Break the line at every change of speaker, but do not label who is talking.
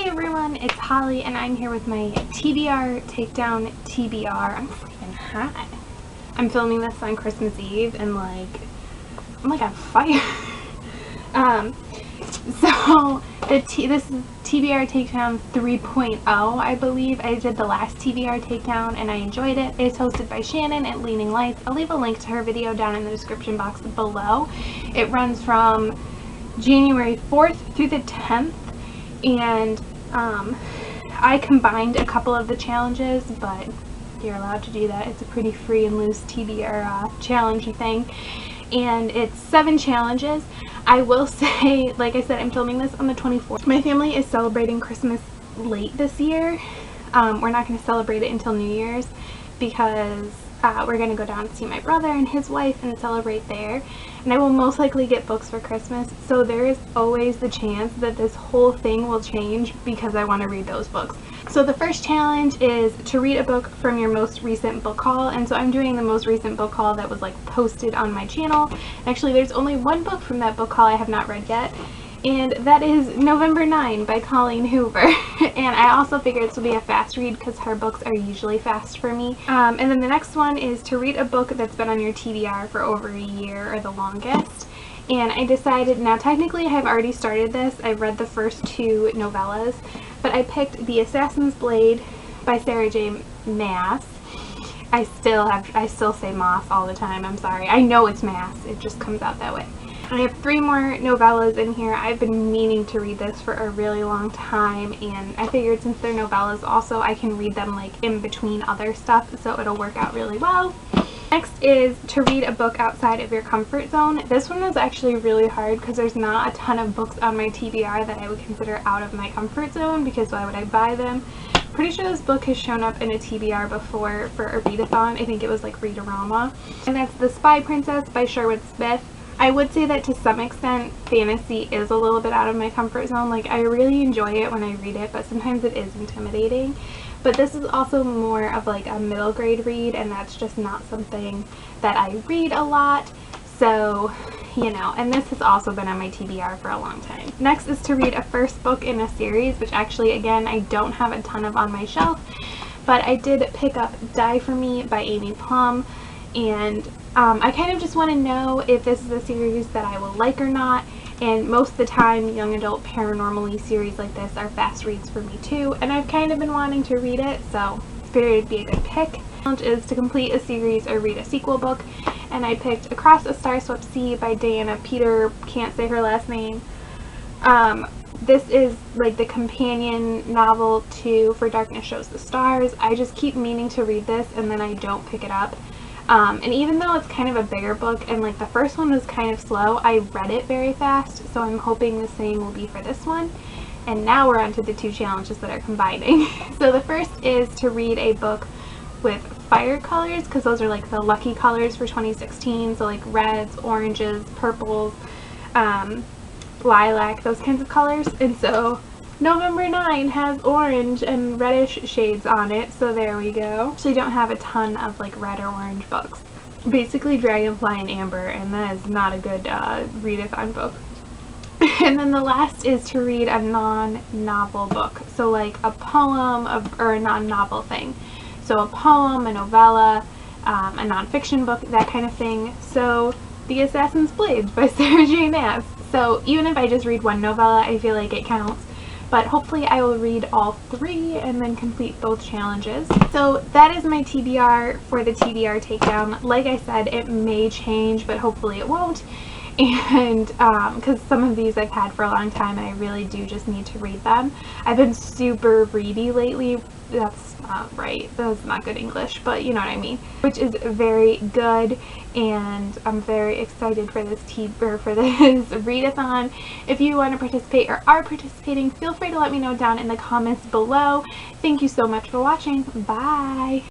Hey everyone, it's Holly and I'm here with my TBR Takedown TBR. I'm freaking hot. I'm filming this on Christmas Eve and I'm like on fire. So this is TBR Takedown 3.0, I believe. I did the last TBR Takedown and I enjoyed it. It's hosted by Shannon at Leaning Lights. I'll leave a link to her video down in the description box below. It runs from January 4th through the 10th. And I combined a couple of the challenges, but you're allowed to do that. It's a pretty free and loose TBR challenge thing, and it's 7 challenges. I will say, like I said, I'm filming this on the 24th. My family is celebrating Christmas late this year. We're not going to celebrate it until New Year's because we're going to go down to see my brother and his wife and celebrate there. And I will most likely get books for Christmas, so there is always the chance that this whole thing will change because I want to read those books. So the first challenge is to read a book from your most recent book haul, and so I'm doing the most recent book haul that was posted on my channel. Actually, there's only one book from that book haul I have not read yet, and that is November 9 by Colleen Hoover. And I also figured this would be a fast read because her books are usually fast for me. And then the next one is to read a book that's been on your TBR for over a year or the longest. And I decided, now technically I have already started this. I've read the first 2 novellas, but I picked The Assassin's Blade by Sarah J. Maas. I still say Moss all the time, I'm sorry. I know it's Maas, it just comes out that way. I have 3 more novellas in here. I've been meaning to read this for a really long time, and I figured since they're novellas also I can read them in between other stuff, so it'll work out really well. Next is to read a book outside of your comfort zone. This one was actually really hard because there's not a ton of books on my TBR that I would consider out of my comfort zone, because why would I buy them? Pretty sure this book has shown up in a TBR before for a readathon. I think it was Read-A-Rama. And that's The Spy Princess by Sherwood Smith. I would say that to some extent fantasy is a little bit out of my comfort zone. I really enjoy it when I read it, but sometimes it is intimidating. But this is also more of a middle grade read, and that's just not something that I read a lot. So, and this has also been on my TBR for a long time. Next is to read a first book in a series, which actually, again, I don't have a ton of on my shelf, but I did pick up Die For Me by Amy Plum, and I kind of just want to know if this is a series that I will like or not, and most of the time young adult paranormal-y series like this are fast reads for me too, and I've kind of been wanting to read it, so figured it'd be a good pick. The challenge is to complete a series or read a sequel book, and I picked Across a Star-Swept Sea by Diana Peter, can't say her last name. This is the companion novel to For Darkness Shows the Stars. I just keep meaning to read this and then I don't pick it up. And even though it's kind of a bigger book and the first one was kind of slow, I read it very fast, so I'm hoping the same will be for this one. And now we're on to the 2 challenges that are combining. So the first is to read a book with fire colors, because those are the lucky colors for 2016, so reds, oranges, purples, lilac, those kinds of colors. And so November 9 has orange and reddish shades on it, so there we go. So you don't have a ton of red or orange books. Basically Dragonfly and Amber, and that is not a good readathon book. And then the last is to read a non-novel book, so a poem or a non-novel thing. So a poem, a novella, a non-fiction book, that kind of thing. So The Assassin's Blade by Sarah J. Maas. So even if I just read one novella, I feel like it counts. But hopefully I will read all 3 and then complete both challenges. So that is my TBR for the TBR Takedown. Like I said, it may change, but hopefully it won't. And because some of these I've had for a long time and I really do just need to read them. I've been super ready lately. That's not right. That's not good English, but you know what I mean. Which is very good, and I'm very excited for this readathon. If you want to participate or are participating, feel free to let me know down in the comments below. Thank you so much for watching. Bye!